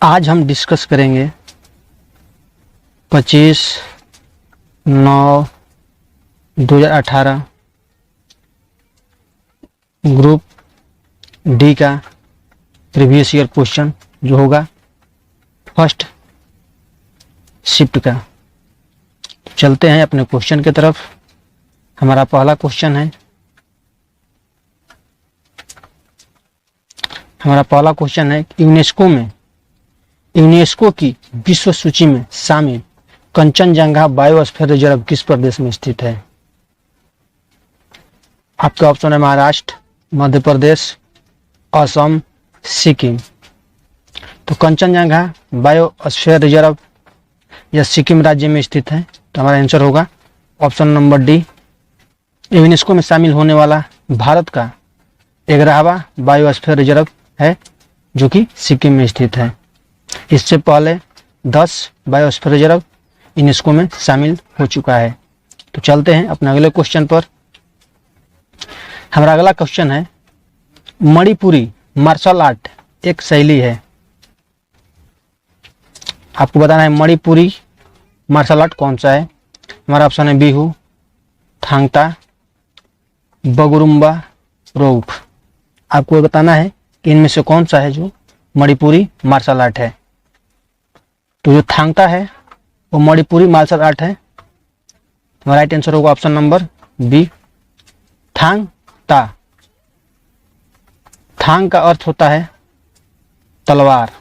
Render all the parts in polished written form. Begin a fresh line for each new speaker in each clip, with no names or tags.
आज हम डिस्कस करेंगे 25/9/2018 ग्रुप डी का प्रीवियस ईयर क्वेश्चन जो होगा फर्स्ट शिफ्ट का। चलते हैं अपने क्वेश्चन की तरफ। हमारा पहला क्वेश्चन है यूनेस्को की विश्व सूची में शामिल कंचनजंगा बायोस्फीयर रिजर्व किस प्रदेश में स्थित है? आपका ऑप्शन है महाराष्ट्र, मध्य प्रदेश, असम, सिक्किम। तो कंचनजंगा बायोस्फीयर रिजर्व यह सिक्किम राज्य में स्थित है। तो हमारा आंसर होगा ऑप्शन नंबर डी। यूनेस्को में शामिल होने वाला भारत का 11वां बायोस्फीयर रिजर्व है जो कि सिक्किम में स्थित है। इससे पहले 10 बायोस्फीयर रिजर्व यूनेस्को में शामिल हो चुका है। तो चलते हैं अपने अगले क्वेश्चन पर। हमारा अगला क्वेश्चन है मणिपुरी मार्शल आर्ट एक शैली है। आपको बताना है मणिपुरी मार्शल आर्ट कौन सा है। हमारा ऑप्शन है बिहू, थांगता, बगुरुम्बा, रोउफ। आपको बताना है कि इनमें से कौन सा है जो मणिपुरी मार्शल आर्ट है। तो जो थांगता है वो मणिपुरी मार्शल आर्ट है। हमारा राइट आंसर होगा ऑप्शन नंबर बी, थांगता। थांग का अर्थ होता है तलवार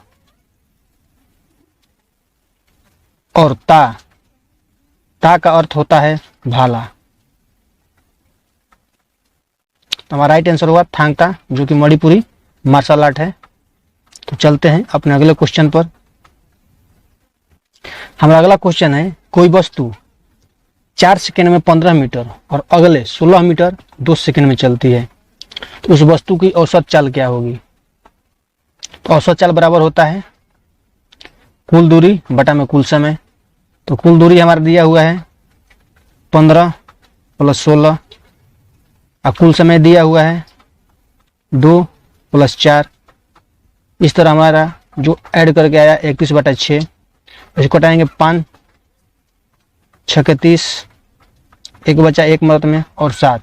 और ता का अर्थ होता है भाला। हमारा राइट आंसर होगा थांगता जो कि मणिपुरी मार्शल आर्ट है। तो चलते हैं अपने अगले क्वेश्चन पर। हमारा अगला क्वेश्चन है कोई वस्तु 4 सेकंड में 15 मीटर और अगले 16 मीटर 2 सेकंड में चलती है तो उस वस्तु की औसत चाल क्या होगी? तो औसत चाल बराबर होता है कुल दूरी बटा में कुल समय। तो कुल दूरी हमारा दिया हुआ है 15 + 16 और कुल समय दिया हुआ है 2 + 4। इस तरह हमारा जो ऐड करके आया 31/6। इसको कटाएंगे 5 × 6 = 30, 1 बचा 1 मदद में और 7।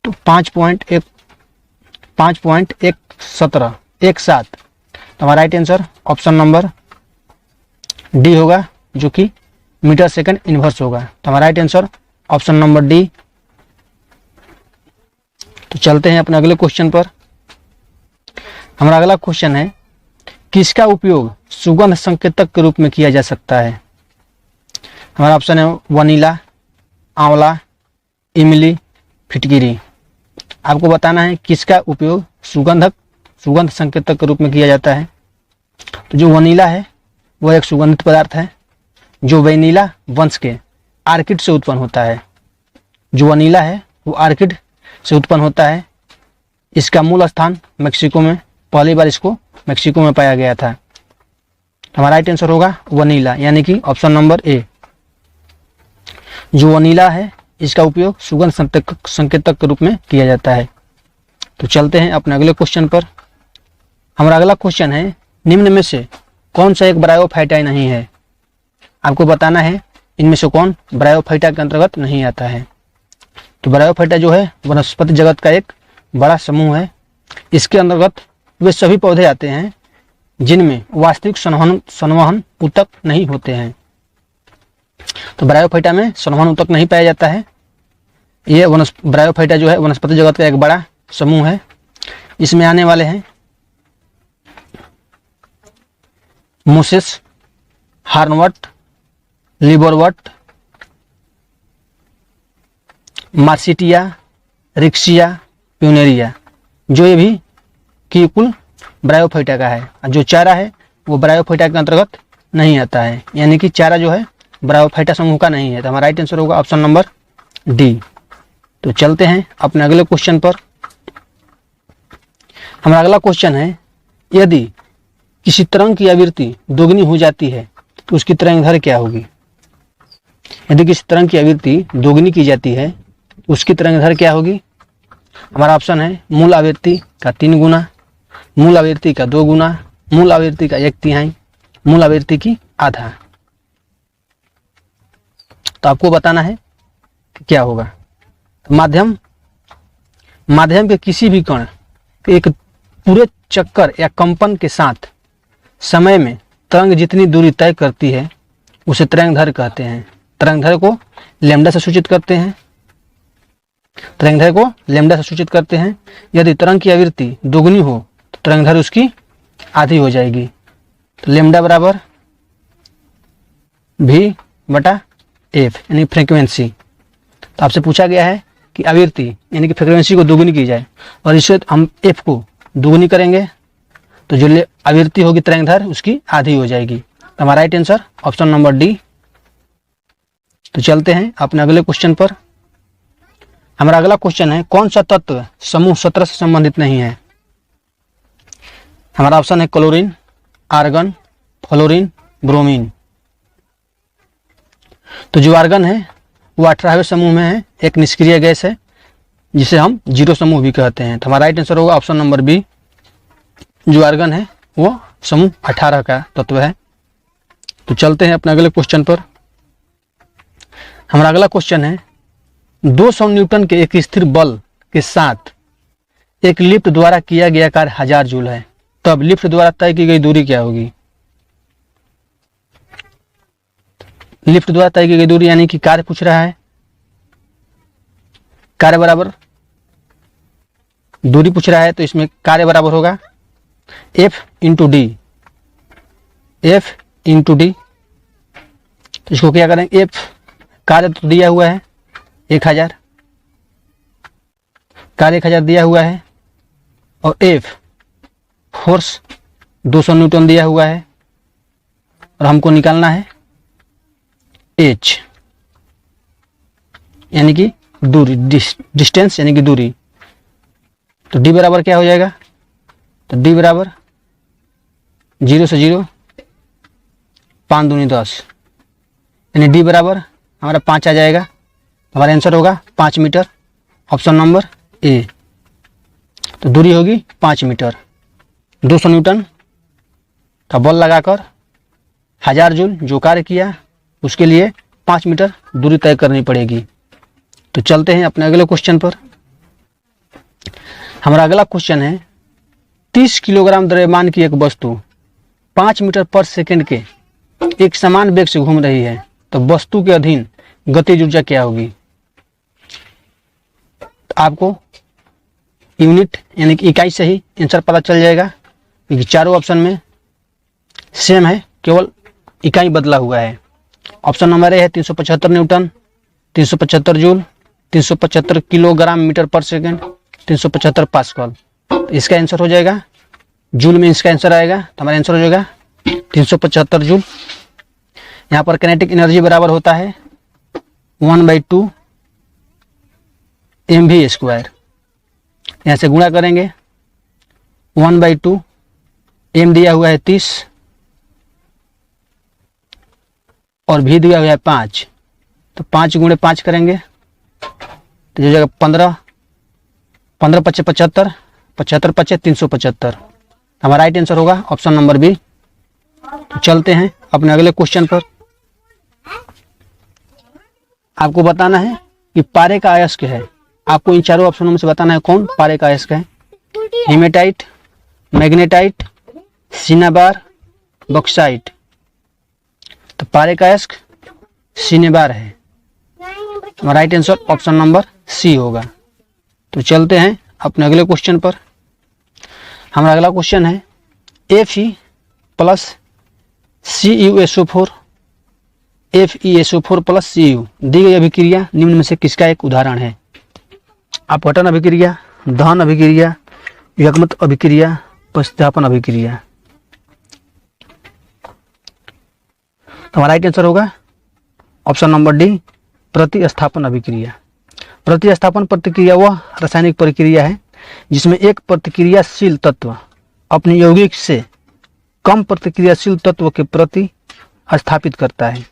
तो 5.117। तो हमारा right answer option number D होगा जो कि मीटर सेकंड इनवर्स होगा। तो हमारा right answer option number D. तो चलते हैं अपने अगले क्वेश्चन पर। हमारा अगला क्वेश्चन है किसका उपयोग सुगंध संकेतक के रूप में किया जा सकता है? हमारा ऑप्शन है वनीला, आंवला, इमली, फिटकिरी। आपको बताना है किसका उपयोग सुगंध संकेतक के रूप में किया जाता है। तो जो वनीला है वह एक सुगंधित पदार्थ है जो वेनिला वंश के आर्किड से उत्पन्न होता है। जो वनीला है वो आर्किड से उत्पन्न होता है। इसका मूल स्थान मेक्सिको में, पहली बार इसको मेक्सिको में पाया गया था। हमारा राइट आंसर होगा वनीला यानी कि ऑप्शन नंबर ए। जो वनीला है इसका उपयोग सुगंध संकेतक के रूप में किया जाता है। तो चलते हैं अपने अगले क्वेश्चन पर। हमारा अगला क्वेश्चन है निम्न में से कौन सा एक ब्रायोफाइटा नहीं है? आपको बताना है इनमें से कौन ब्रायोफाइटा के अंतर्गत नहीं आता है। तो ब्रायोफाइटा जो है वनस्पति जगत का एक बड़ा समूह है। इसके अंतर्गत वे सभी पौधे आते हैं जिनमें वास्तविक संवहन ऊतक नहीं होते हैं। तो ब्रायोफाइटा में संवहन ऊतक नहीं पाया जाता है। ये ब्रायोफाइटा जो है वनस्पति जगत का एक बड़ा समूह है। इसमें आने वाले हैं मोसेस, हार्नवट, लिबरवट, मार्सिटिया, रिक्सिया, प्यूनेरिया, जो ये भी की कुल ब्रायोफाइटा का है। जो चारा है वो ब्रायोफाइटा के अंतर्गत नहीं आता है, यानी कि चारा जो है ब्रायोफाइटा समूह का नहीं है। तो हमारा राइट आंसर होगा ऑप्शन नंबर डी। तो चलते हैं अपने अगले क्वेश्चन पर। हमारा अगला क्वेश्चन है यदि किसी तरंग की आवृत्ति दोगुनी हो जाती है तो उसकी तरंग दैर्घ्य क्या होगी? यदि किसी तरंग की आवृत्ति दोगुनी की जाती है तो उसकी तरंग दैर्घ्य क्या होगी? हमारा ऑप्शन है मूल आवृत्ति का 3 गुना, मूल आवृत्ति का 2 गुना मूल आवृत्ति का 1/3, मूल आवृत्ति की आधा। तो आपको बताना है कि क्या होगा। तो माध्यम के किसी भी कण एक पूरे चक्कर या कंपन के साथ समय में तरंग जितनी दूरी तय करती है उसे तरंगदैर्घ्य कहते हैं। तरंगदैर्घ्य को लैम्डा से सूचित करते हैं। तरंगदैर्घ्य को लैम्डा से सूचित करते हैं। यदि तरंग की आवृत्ति दोगुनी हो तो तरंगदैर्घ्य उसकी आधी हो जाएगी। तो लैम्डा बराबर v बटा f यानी फ्रीक्वेंसी। तो आपसे पूछा गया है कि आवृत्ति यानी कि फ्रीक्वेंसी को दोगुनी की जाए और इससे हम f को दोगुनी करेंगे तो जो आवृत्ति होगी तरंगदैर्घ्य उसकी आधी हो जाएगी। तो हमारा right answer option number D. तो चलते हैं अपने अगले क्वेश्चन पर। हमारा अगला क्वेश्चन है कौन सा तत्व समूह 17 से संबंधित नहीं है। हमारा ऑप्शन है क्लोरीन, आर्गन, फ्लोरीन, ब्रोमीन। तो जो आर्गन है वो 18वें समूह में है, एक निष्क्रिय गैस है जिसे हम 0 समूह भी कहते हैं। तो हमारा राइट आंसर होगा ऑप्शन नंबर बी। जो आर्गन है वो समूह 18 का तत्व है। तो चलते हैं अपने अगले क्वेश्चन पर। हमारा अगला क्वेश्चन है 200 न्यूटन के एक स्थिर बल के साथ एक लिफ्ट द्वारा किया गया कार्य 1000 जूल है, तब लिफ्ट द्वारा तय की गई दूरी क्या होगी। लिफ्ट द्वारा तय की गई दूरी यानी कि कार्य पूछ रहा है, कार्य बराबर दूरी पूछ रहा है। तो इसमें कार्य बराबर होगा F into D. F into D. तो इसको क्या करेंगे, F कार्य तो दिया हुआ है 1000, कार्य 1000 दिया हुआ है और F फोर्स 200 न्यूटन दिया हुआ है और हमको निकालना है H यानी कि दूरी, डिस्टेंस यानी कि दूरी। तो D बराबर क्या हो जाएगा, तो D बराबर 0 से 0 5 दूनी 10 यानी D बराबर हमारा 5 आ जाएगा। हमारा आंसर होगा 5 मीटर, ऑप्शन नंबर ए। तो दूरी होगी 5 मीटर। 200 न्यूटन का बल लगाकर 1000 जूल जो कार्य किया उसके लिए 5 मीटर दूरी तय करनी पड़ेगी। तो चलते हैं अपने अगले क्वेश्चन पर। हमारा अगला क्वेश्चन है 30 किलोग्राम द्रव्यमान की एक वस्तु 5 मीटर पर सेकंड के एक समान वेग से घूम रही है, तो वस्तु के अधीन गतिज ऊर्जा क्या होगी। तो आपको यूनिट यानी कि इकाई से ही आंसर पता चल जाएगा क्योंकि चारों ऑप्शन में सेम है, केवल इकाई बदला हुआ है। ऑप्शन नंबर ए है 375 न्यूटन, 375 जूल, 375 किलोग्राम मीटर पर सेकंड, 375 पास्कल। तो इसका आंसर हो जाएगा जूल में, इसका आंसर आएगा। तो हमारा आंसर हो जाएगा 375 जूल। यहाँ पर काइनेटिक एनर्जी बराबर होता है 1/2 mv²। यहाँ से गुणा करेंगे 1/2 m दिया हुआ है 30 और v दिया हुआ है 5, तो 5 गुणे 5 करेंगे तो हो जाएगा 15, 15 × 5 = 75, 75 × 5 = 375। हमारा राइट आंसर होगा ऑप्शन नंबर बी। तो चलते हैं अपने अगले क्वेश्चन पर। आपको बताना है कि पारे का अयस्क है। आपको इन चारों ऑप्शनों में से बताना है कौन पारे का अयस्क है। Hematite, magnetite, cinnabar, bauxite. तो पारे का अयस्क सिनेबार है। हमारा right answer option number C होगा। तो चलते हैं अपने अगले क्वेश्चन पर। हमारा अगला क्वेश्चन है Fe plus CuSO4 FeSO4 plus Cu दी गई अभिक्रिया निम्न में से किसका एक उदाहरण है। अपघटन अभिक्रिया, दहन अभिक्रिया, युग्मन अभिक्रिया, प्रतिस्थापन अभिक्रिया। हमारा राइट आंसर होगा ऑप्शन नंबर डी प्रतिस्थापन अभिक्रिया। प्रतिस्थापन प्रतिक्रिया वह रासायनिक प्रक्रिया है जिसमें एक प्रतिक्रियाशील तत्व अपने यौगिक से कम प्रतिक्रियाशील तत्व के प्रति स्थापित करता है।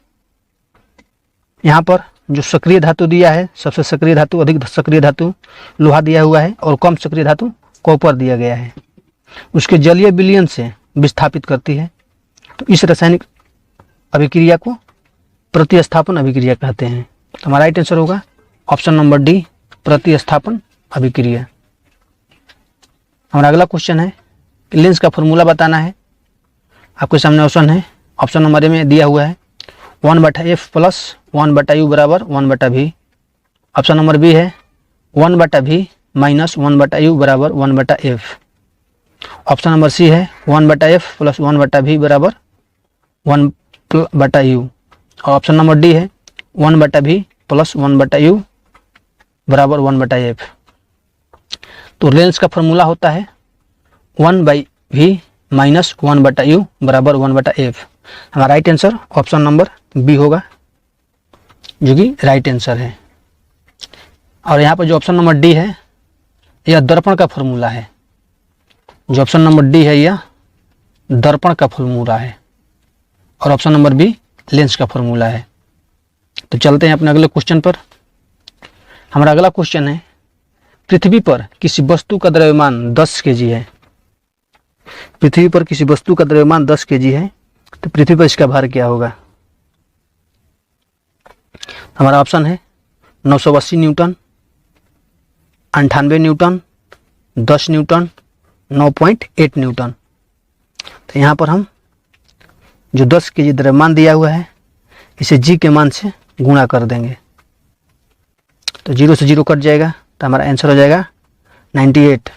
यहाँ पर जो सक्रिय धातु दिया है, सबसे सक्रिय धातु, अधिक सक्रिय धातु लोहा दिया हुआ है और कम सक्रिय धातु कॉपर दिया गया है। उसके जलीय विलयन से विस्थापित करती है। तो इस रासायनिक अभिक्रिया को प्रतिस्थापन अभिक्रिया कहते हैं। तो हमारा राइट आंसर होगा ऑप्शन नंबर डी, प्रतिस्थापन अभिक्रिया। हमारा अगला क्वेश्चन है कि लेंस का फॉर्मूला बताना है। आपके सामने ऑप्शन है, ऑप्शन नंबर ए में दिया हुआ है 1/f प्लस 1/u बराबर 1/v। ऑप्शन नंबर बी है 1/v माइनस 1/u बराबर 1/f। ऑप्शन नंबर सी है 1/f प्लस 1/v बराबर 1/u। और ऑप्शन नंबर डी है 1/v प्लस 1/u बराबर 1/f। तो लेंस का फॉर्मूला होता है 1/v माइनस 1/u बराबर 1/f। हमारा right answer option number B होगा, जो कि राइट आंसर है। और यहाँ पर जो ऑप्शन नंबर डी है यह दर्पण का फॉर्मूला है। जो ऑप्शन नंबर डी है यह दर्पण का फॉर्मूला है और ऑप्शन नंबर बी लेंस का फॉर्मूला है। तो चलते हैं अपने अगले क्वेश्चन पर। हमारा अगला क्वेश्चन है पृथ्वी पर किसी वस्तु का द्रव्यमान 10 kg है। पृथ्वी पर किसी वस्तु का द्रव्यमान 10 kg है, तो पृथ्वी पर इसका भार क्या होगा। हमारा ऑप्शन है 980 न्यूटन, 98 न्यूटन, 10 न्यूटन, 9.8 न्यूटन। तो यहाँ पर हम जो 10 kg द्रव्यमान दिया हुआ है इसे g के मान से गुणा कर देंगे। तो 0 से 0 कट जाएगा, तो हमारा आंसर हो जाएगा 98।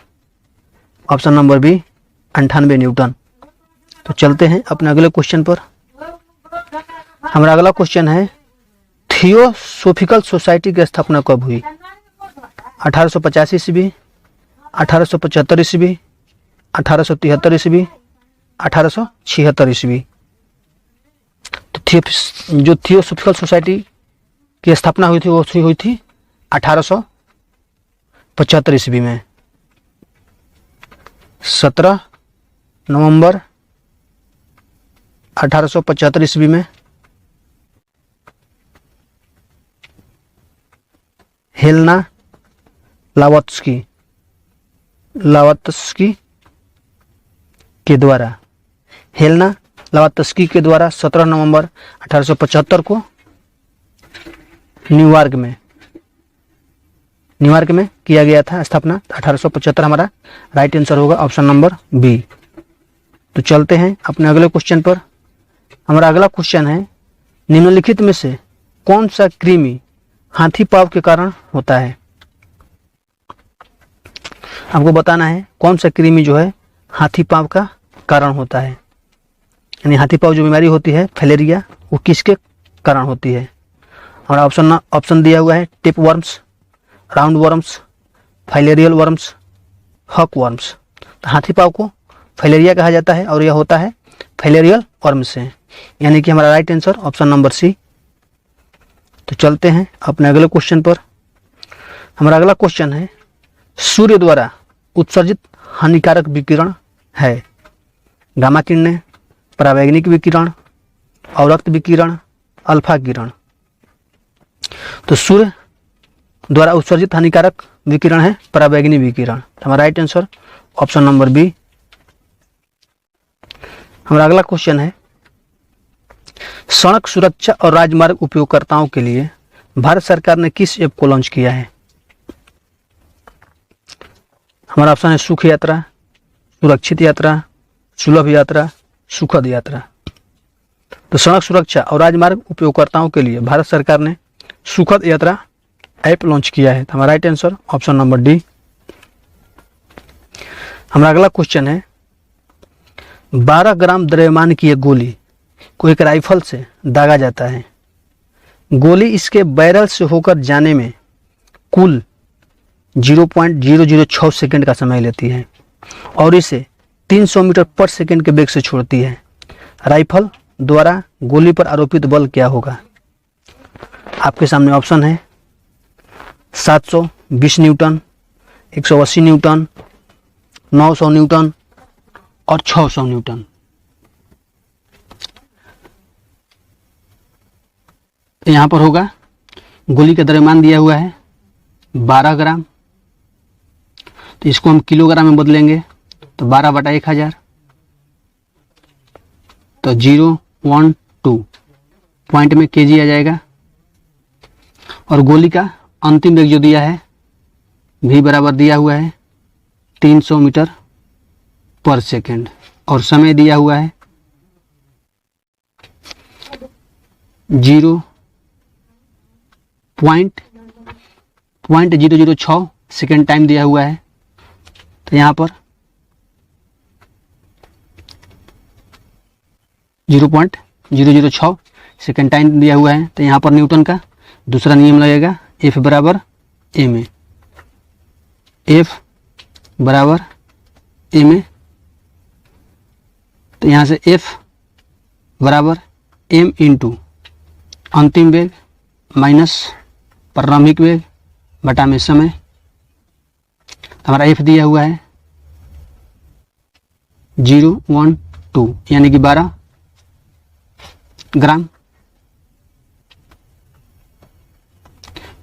Option number B 98 newton. तो चलते हैं अपने अगले क्वेश्चन पर। हमारा अगला क्वेश्चन है थियोसोफिकल सोसाइटी की स्थापना कब हुई। 1885 ईस्वी, 1875 ईस्वी, 1873 ईस्वी, 1876 ईस्वी। तो जो थियोसोफिकल सोसाइटी की स्थापना हुई थी वो हुई थी 1875 ईस्वी में। 17 नवंबर 1875 ईस्वी में हेलेना ब्लावात्स्की के द्वारा, हेलेना ब्लावात्स्की के द्वारा 17 नवंबर 1875 को न्यूयॉर्क में किया गया था स्थापना। 1875 हमारा राइट आंसर होगा, ऑप्शन नंबर बी। तो चलते हैं अपने अगले क्वेश्चन पर। हमारा अगला क्वेश्चन है निम्नलिखित में से कौन सा कृमि हाथी पाँव के कारण होता है। हमको बताना है कौन सा कृमि जो है हाथी पाँव का कारण होता है, यानी हाथी पाँव जो बीमारी होती है फैलेरिया, वो किसके कारण होती है। हमारा ऑप्शन दिया हुआ है tape worms, round worms, filarial worms, हक वर्म्स। तो हाथी पाँव को फाइलेरिया कहा जाता है और यह होता है फाइलेरियल वर्म्स से, यानी कि हमारा right answer option number C. तो चलते हैं अपने अगले क्वेश्चन पर। हमारा अगला क्वेश्चन है सूर्य द्वारा उत्सर्जित हानिकारक विकिरण है गामा किरणें, परावैंगनिक विकिरण, अवरक्त विकिरण, अल्फा किरण। तो सूर्य द्वारा उत्सर्जित हानिकारक विकिरण है परावैंगनिक विकिरण। हमारा right answer option number B. हमारा अगला क्वेश्चन है सड़क सुरक्षा और राजमार्ग उपयोगकर्ताओं के लिए भारत सरकार ने किस ऐप को लॉन्च किया है। हमारा ऑप्शन है सुख यात्रा, सुरक्षित यात्रा, सुलभ यात्रा, सुखद यात्रा। तो सड़क सुरक्षा और राजमार्ग उपयोगकर्ताओं के लिए भारत सरकार ने सुखद यात्रा ऐप लॉन्च किया है। हमारा right answer option number D. हमारा अगला क्वेश्चन है 12 ग्राम द्रव्यमान की एक गोली को एक राइफल से दागा जाता है। गोली इसके बैरल से होकर जाने में कुल 0.006 सेकंड का समय लेती है और इसे 300 मीटर पर सेकंड के वेग से छोड़ती है। राइफल द्वारा गोली पर आरोपित बल क्या होगा। आपके सामने ऑप्शन है 720 न्यूटन, 180 न्यूटन, 900 न्यूटन और 600 न्यूटन। यहाँ पर होगा गोली का द्रव्यमान दिया हुआ है 12 ग्राम, तो इसको हम किलोग्राम में बदलेंगे तो 12/1000। तो 012 पॉइंट में kg आ जाएगा। और गोली का अंतिम वेग जो दिया है v बराबर दिया हुआ है 300 मीटर पर सेकेंड और समय दिया हुआ है 0.006 सेकेंड टाइम दिया हुआ है। तो यहाँ पर 0.006 सेकेंड टाइम दिया हुआ है। तो यहाँ पर न्यूटन का दूसरा नियम लगेगा, F बराबर ma, F बराबर ma। तो यहाँ से F बराबर m इंटू अंतिम वेग माइनस प्रारंभिक वेग बटा में समय। हमारा F दिया हुआ है 012 यानी कि 12 ग्राम,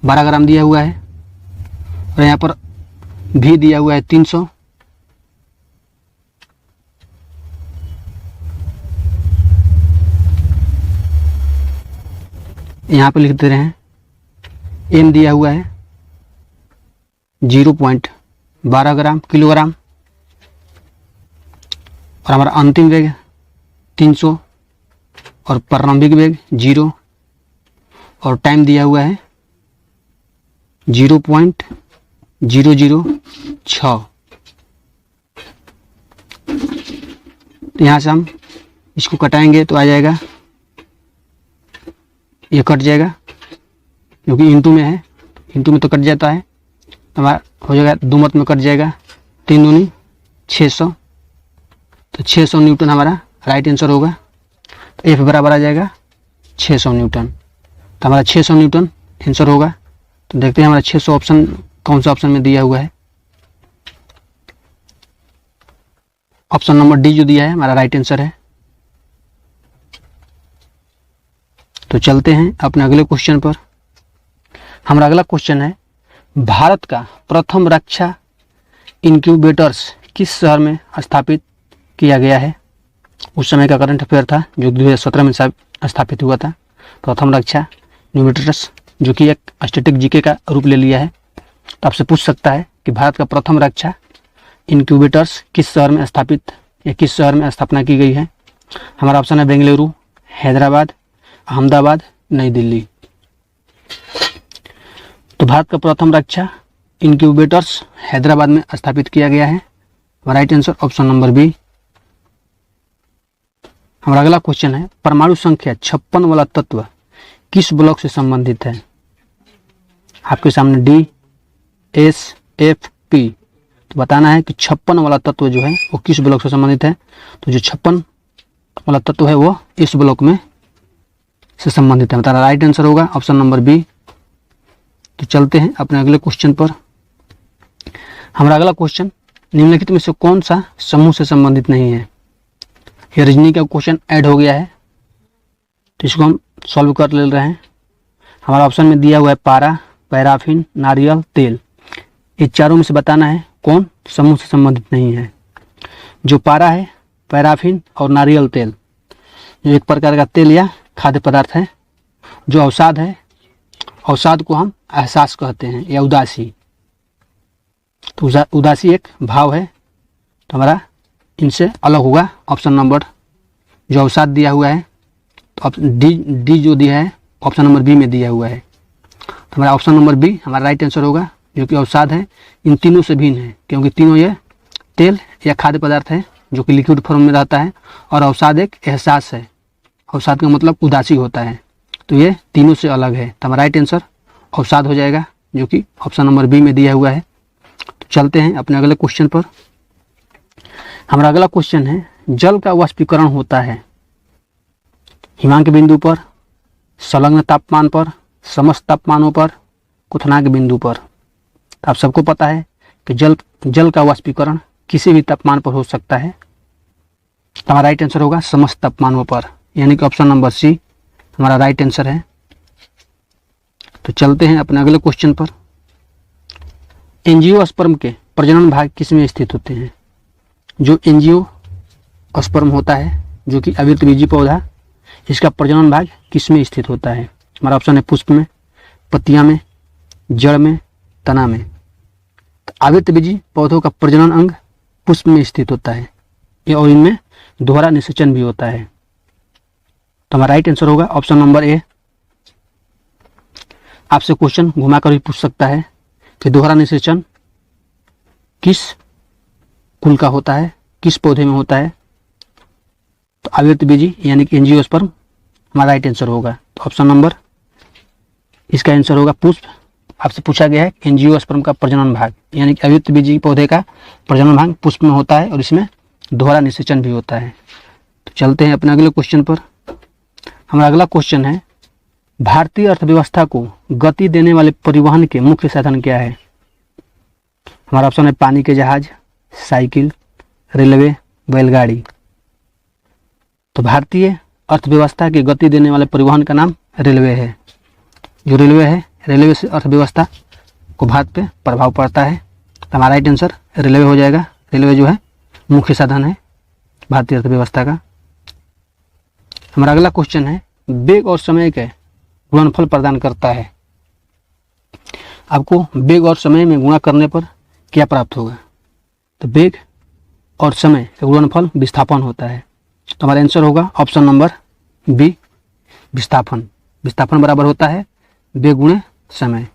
12 ग्राम दिया हुआ है। और यहाँ पर भी दिया हुआ है 300। यहाँ पर लिख दे रहे हैं m दिया हुआ है 0.12 ग्राम किलोग्राम और हमारा अंतिम वेग 300 और प्रारंभिक वेग 0 और टाइम दिया हुआ है 0.006। यहाँ से हम इसको कटाएंगे तो आ जाएगा, ये कट जाएगा क्योंकि इंटू में है, इंटू में तो कट जाता है। हमारा हो जाएगा दो मत में कट जाएगा, 3 दूनी 600। तो 600 न्यूटन हमारा राइट आंसर होगा। तो F बराबर आ जाएगा 600 न्यूटन। तो हमारा 600 न्यूटन आंसर होगा। तो देखते हैं हमारा 600 ऑप्शन कौन सा ऑप्शन में दिया हुआ है। ऑप्शन नंबर डी जो दिया है हमारा राइट आंसर है। तो चलते हैं अपने अगले क्वेश्चन पर। हमारा अगला क्वेश्चन है, भारत का प्रथम रक्षा इंक्यूबेटर्स किस शहर में स्थापित किया गया है। उस समय का करंट अफेयर था जो 2017 में स्थापित हुआ था। प्रथम रक्षा इंक्यूबेटर्स जो कि एक स्टैटिक जीके का रूप ले लिया है। तो आपसे पूछ सकता है कि भारत का प्रथम रक्षा इंक्यूबेटर्स किस शहर में स्थापित या किस शहर में स्थापना की गई है। हमारा ऑप्शन है बेंगलुरु, हैदराबाद, अहमदाबाद, नई दिल्ली। तो भारत का प्रथम रक्षा इंक्यूबेटर्स हैदराबाद में स्थापित किया गया है। Right answer option number B. हमारा अगला क्वेश्चन है, परमाणु संख्या 56 वाला तत्व किस ब्लॉक से संबंधित है। आपके सामने डी, एस, एफ, पी। तो बताना है कि 56 वाला तत्व जो है वो किस ब्लॉक से संबंधित है। तो जो 56 वाला तत्व है वो इस ब्लॉक में से संबंधित है। हमारा राइट आंसर होगा ऑप्शन नंबर बी। तो चलते हैं अपने अगले क्वेश्चन पर। हमारा अगला क्वेश्चन, निम्नलिखित में से कौन सा समूह से संबंधित नहीं है। ये रीजनिंग का क्वेश्चन ऐड हो गया है तो इसको हम सॉल्व कर ले रहे हैं। हमारा ऑप्शन में दिया हुआ है पारा, पैराफिन, नारियल तेल। ये चारों में से बताना है कौन समूह से संबंधित नहीं है। जो पारा है, पैराफिन और नारियल तेल जो एक प्रकार का तेल या खाद्य पदार्थ है। जो अवसाद है, अवसाद को हम एहसास कहते हैं या उदासी। तो उदासी एक भाव है। तो हमारा इनसे अलग होगा ऑप्शन नंबर जो अवसाद दिया हुआ है। तो डी जो दिया है ऑप्शन नंबर बी में दिया हुआ है। तो हमारा ऑप्शन नंबर बी हमारा राइट आंसर होगा, जो कि अवसाद है। इन तीनों से भिन्न है क्योंकि तीनों ये तेल या खाद्य पदार्थ है जो कि लिक्विड फॉर्म में रहता है और अवसाद एक एहसास है। अवसाद का मतलब उदासी होता है। तो ये तीनों से अलग है। तो हमारा राइट आंसर अवसाद हो जाएगा जो कि ऑप्शन नंबर बी में दिया हुआ है। तो चलते हैं अपने अगले क्वेश्चन पर। हमारा अगला क्वेश्चन है, जल का वाष्पीकरण होता है हिमांक बिंदु पर, संलग्न तापमान पर, समस्त तापमानों पर, क्वथनांक बिंदु पर। तो आप सबको पता है कि जल का वाष्पीकरण किसी भी तापमान पर हो सकता है। तो हमारा राइट आंसर होगा समस्त तापमानों पर, यानी कि ऑप्शन नंबर सी हमारा राइट आंसर है। तो चलते हैं अपने अगले क्वेश्चन पर। एंजियोस्पर्म के प्रजनन भाग किस में स्थित होते हैं। जो एंजियोस्पर्म होता है, जो कि अवितबीजी पौधा, इसका प्रजनन भाग किस में स्थित होता है? हमारा ऑप्शन है पुष्प में, पत्तियां में, जड़ में, तना में। तो आवृतबीजी पौधों का प्रजनन अंग पुष्प में स्थित होता है और इनमें दोहरा निषेचन भी होता है। तो हमारा राइट आंसर होगा ऑप्शन नंबर ए। आपसे क्वेश्चन घुमाकर भी पूछ सकता है कि दोहरा निषेचन किस कुल का होता है, किस पौधे में होता है? तो आवृतबीजी यानी कि एंजियोस्पर्म हमारा राइट आंसर होगा। तो ऑप्शन नंबर इसका आंसर होगा पुष्प। आपसे पूछा गया है एंजियोस्पर्म का प्रजनन भाग यानी कि आवृतबीजी पौधे का प्रजनन भाग पुष्प में होता है और इसमें दोहरा निषेचन भी होता है। तो चलते हैं अपने अगले क्वेश्चन पर। हमारा अगला क्वेश्चन है, भारतीय अर्थव्यवस्था को गति देने वाले परिवहन के मुख्य साधन क्या है? हमारा ऑप्शन है पानी के जहाज, साइकिल, रेलवे, बैलगाड़ी। तो भारतीय अर्थव्यवस्था की गति देने वाले परिवहन का नाम रेलवे है। जो रेलवे है, रेलवे से अर्थव्यवस्था को भारत पे प्रभाव पड़ता है। तो हमारा राइट आंसर रेलवे हो जाएगा। रेलवे जो है मुख्य साधन है भारतीय अर्थव्यवस्था का। हमारा अगला क्वेश्चन है, वेग और समय के गुणनफल प्रदान करता है। आपको वेग और समय में गुणा करने पर क्या प्राप्त होगा? तो वेग और समय का गुणनफल विस्थापन होता है। तो हमारा आंसर होगा ऑप्शन नंबर बी, विस्थापन। विस्थापन बराबर होता है वेग गुणे समय।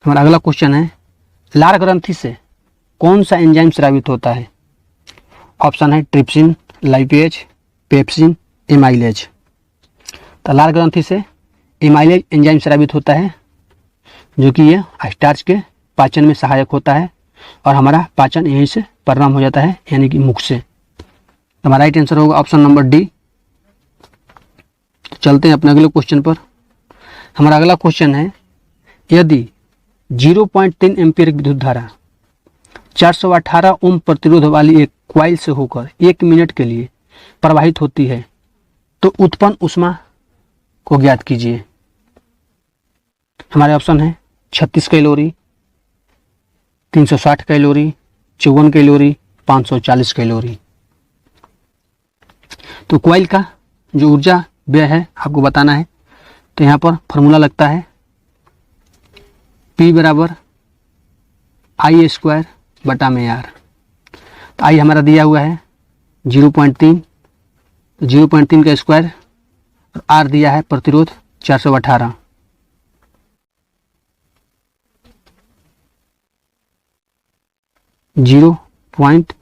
हमारा अगला क्वेश्चन है, लार ग्रंथि से कौन सा एंजाइम स्रावित होता है? ऑप्शन है ट्रिप्सिन, लाइपेज, पेप्सिन, एमाइलेज। तो लार ग्रंथि से एमाइलेज एंजाइम स्रावित होता है जो कि यह स्टार्च के पाचन में सहायक होता है और हमारा पाचन यहीं से प्रारंभ हो जाता है यानी कि मुख से। तो हमारा राइट आंसर होगा ऑप्शन नंबर डी। चलते हैं अपने अगले क्वेश्चन पर। हमारा अगला क्वेश्चन है, यदि 0.3 एम्पीयर विद्युत धारा 418 ओम प्रतिरोध वाली एक क्वाइल से होकर 1 मिनट के लिए प्रवाहित होती है तो उत्पन्न ऊष्मा को ज्ञात कीजिए। हमारे ऑप्शन है 36 कैलोरी, 360 कैलोरी, 54 कैलोरी, 540 कैलोरी। तो क्वाइल का जो ऊर्जा व्यय है आपको बताना है। तो यहाँ पर फॉर्मूला लगता है P बराबर आई स्क्वायर बटा में आर। तो आई हमारा दिया हुआ है 0.3, 0.3 का स्क्वायर और आर दिया है प्रतिरोध 418। जीरो पॉइंट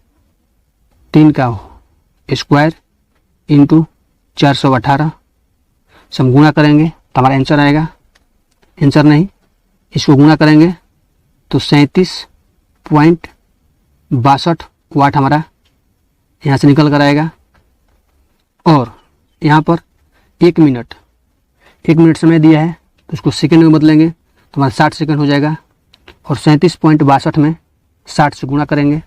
3 का स्क्वायर इंटू 418 से हम गुणा करेंगे तो हमारा आंसर आएगा, आंसर नहीं, इसको गुणा करेंगे तो 37.62 वाट हमारा यहाँ से निकल कर आएगा। और यहाँ पर 1 मिनट समय दिया है तो उसको सेकंड में बदलेंगे तो हमारा 60 सेकंड हो जाएगा। और 37.62 में 60 से गुणा करेंगे,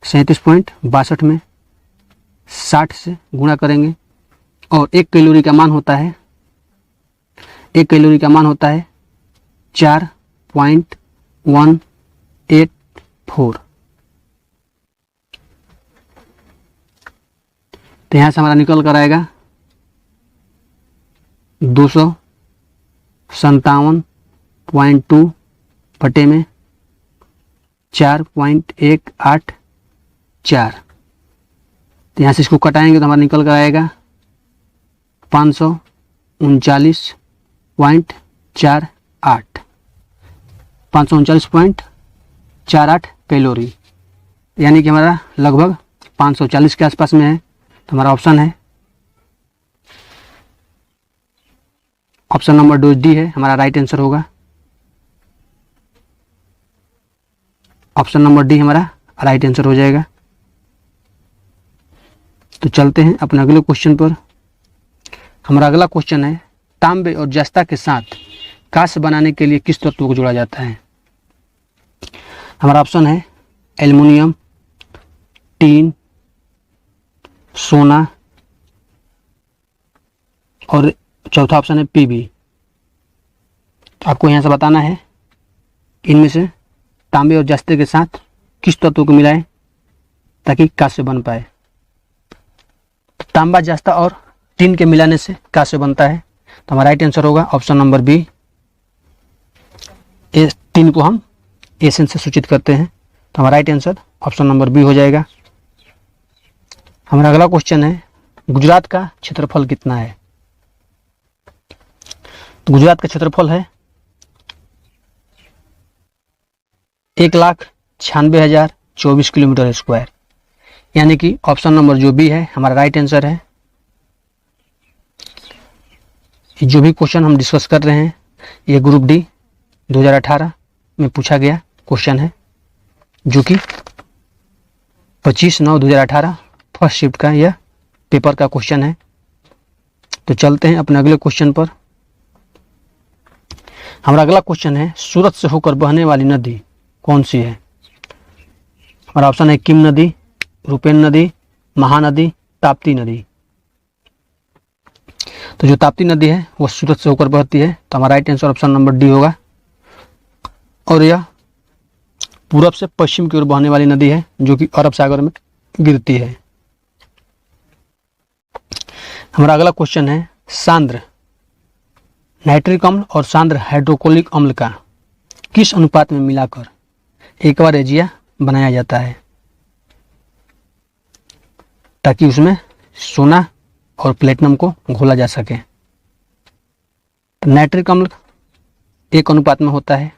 37.62 में 60 से गुणा करेंगे और 1 कैलोरी का मान होता है, 1 कैलोरी का मान होता है 4.184। तो यहाँ से हमारा निकल कर आएगा 257.2 बटे में 4.184। तो यहाँ से इसको कटाएंगे तो हमारा निकल कर आएगा 539.48, 539.48 कैलोरी, यानी कि हमारा लगभग 540 के आसपास में है। तो हमारा ऑप्शन है ऑप्शन नंबर डी है, हमारा राइट आंसर होगा। ऑप्शन नंबर डी हमारा राइट आंसर हो जाएगा। तो चलते हैं अपने अगले क्वेश्चन पर। हमारा अगला क्वेश्चन है, तांबे और जस्ता के साथ कांस्य बनाने के लिए किस तत्व को जोड़ा जाता है? हमारा ऑप्शन है एल्युमिनियम, टीन, सोना और चौथा ऑप्शन है पीबी। तो आपको यहाँ से बताना है इनमें से तांबे और जस्ते के साथ किस तत्व को मिलाएं ताकि कांस्य बन पाए। तांबा, जस्ता और टीन के मिलाने से क्या से बनता है? तो हमारा राइट आंसर होगा ऑप्शन नंबर बी, टीन को हम एसन से सूचित करते हैं। तो हमारा right answer option number B हो जाएगा। हमारा अगला क्वेश्चन है, गुजरात का क्षेत्रफल कितना है? तो गुजरात का क्षेत्रफल है 1,96,024 किलोमीटर स्क्वायर, यानी कि ऑप्शन नंबर जो बी है हमारा राइट आंसर है। जो भी क्वेश्चन हम डिस्कस कर रहे हैं ये ग्रुप डी 2018 में पूछा गया क्वेश्चन है, जो कि 25/9/2018 फर्स्ट शिफ्ट का यह पेपर का क्वेश्चन है। तो चलते हैं अपने अगले क्वेश्चन पर। हमारा अगला क्वेश्चन है, सूरत से होकर बहने वाली नदी कौन सी है? हमारा ऑप्शन है किम नदी, रूपेन नदी, महानदी, ताप्ती नदी। तो जो ताप्ती नदी है वो सूरत से होकर बहती है। तो हमारा right answer option number D होगा, और यह पूरब से पश्चिम की ओर बहने वाली नदी है, जो कि अरब सागर में गिरती है। हमारा अगला क्वेश्चन है, सांद्र नाइट्रिक अम्ल और सांद्र हाइड्रोक्लोरिक अम्ल का किस अनुपात में मिलाकर एक्वा रेजिया बनाया जाता है, ताकि उसमें सोना और प्लेटिनम को घोला जा सके? तो नाइट्रिक अम्ल 1 अनुपात में होता है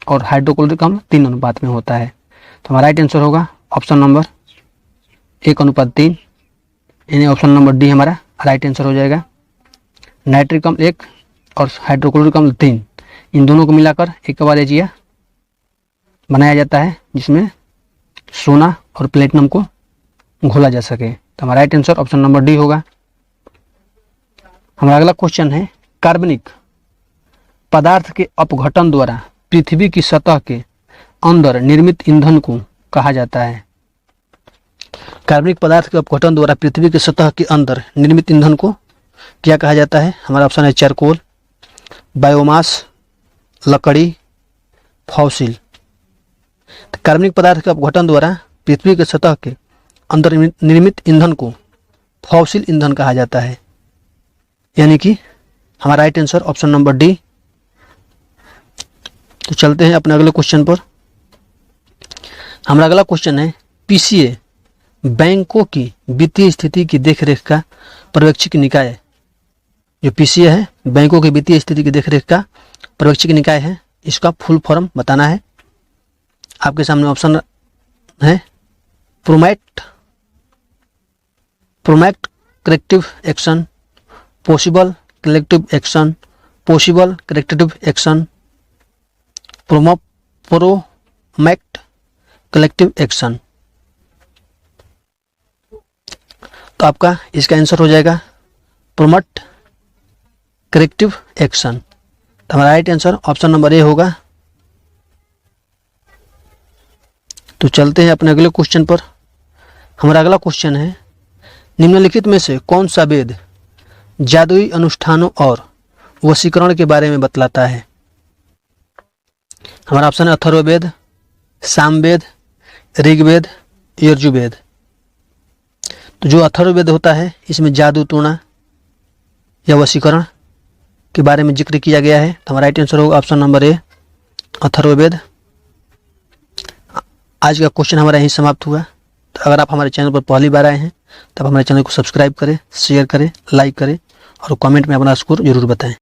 और हाइड्रोक्लोरिक अम्ल 3 अनुपात में होता है। तो हमारा राइट आंसर होगा ऑप्शन नंबर 1:3, यानी ऑप्शन नंबर डी हमारा राइट आंसर हो जाएगा। नाइट्रिक अम्ल 1 और हाइड्रोक्लोरिक अम्ल 3, इन दोनों को मिलाकर एक्वा रेजिया बनाया जाता है, जिसमें सोना और प्लेटिनम को घोला जा सके। तो हमारा right answer option number D होगा। हमारा अगला क्वेश्चन है, कार्बनिक पदार्थ के अपघटन द्वारा पृथ्वी की सतह के अंदर निर्मित ईंधन को कहा जाता है? कार्बनिक पदार्थ के अपघटन द्वारा पृथ्वी की सतह के अंदर निर्मित ईंधन को क्या कहा जाता है? हमारा ऑप्शन है चारकोल, बायोमास, लकड़ी, फॉसिल। कार्बनिक पदार्थ के अपघटन द्वारा पृथ्वी के सतह के अंदर निर्मित ईंधन को फॉसिल ईंधन कहा जाता है, यानी कि हमारा right answer option number D. तो चलते हैं अपने अगले क्वेश्चन पर। हमारा अगला क्वेश्चन है, पीसीए बैंकों की वित्तीय स्थिति की देखरेख का पर्यवेक्षक निकाय। जो पीसीए है बैंकों की वित्तीय स्थिति की देखरेख का पर्यवेक्षक निकाय है, इसका फुल फॉर्म बताना है। आपके सामने ऑप्शन है prompt corrective action, possible collective action, possible corrective action, prompt collective action. तो आपका इसका आंसर हो जाएगा प्रोमोट करेक्टिव एक्शन। तो हमारा right answer option number A होगा। तो चलते हैं अपने अगले क्वेश्चन पर। हमारा अगला क्वेश्चन है, निम्नलिखित में से कौन सा वेद जादुई अनुष्ठानों और वशीकरण के बारे में बतलाता है? हमारा ऑप्शन है अथर्ववेद, सामवेद, ऋग्वेद, यजुर्वेद। तो जो अथर्ववेद होता है इसमें जादू टोना या वशीकरण के बारे में जिक्र किया गया है। तो हमारा राइट आंसर होगा ऑप्शन नंबर ए, अथर्ववेद। आज का क्वेश्चन हमारा यहीं समाप्त हुआ। तो अगर आप हमारे चैनल पर पहली बार आए हैं तब हमारे चैनल को सब्सक्राइब करें, शेयर करें, लाइक करें और कमेंट में अपना स्कोर जरूर बताएं।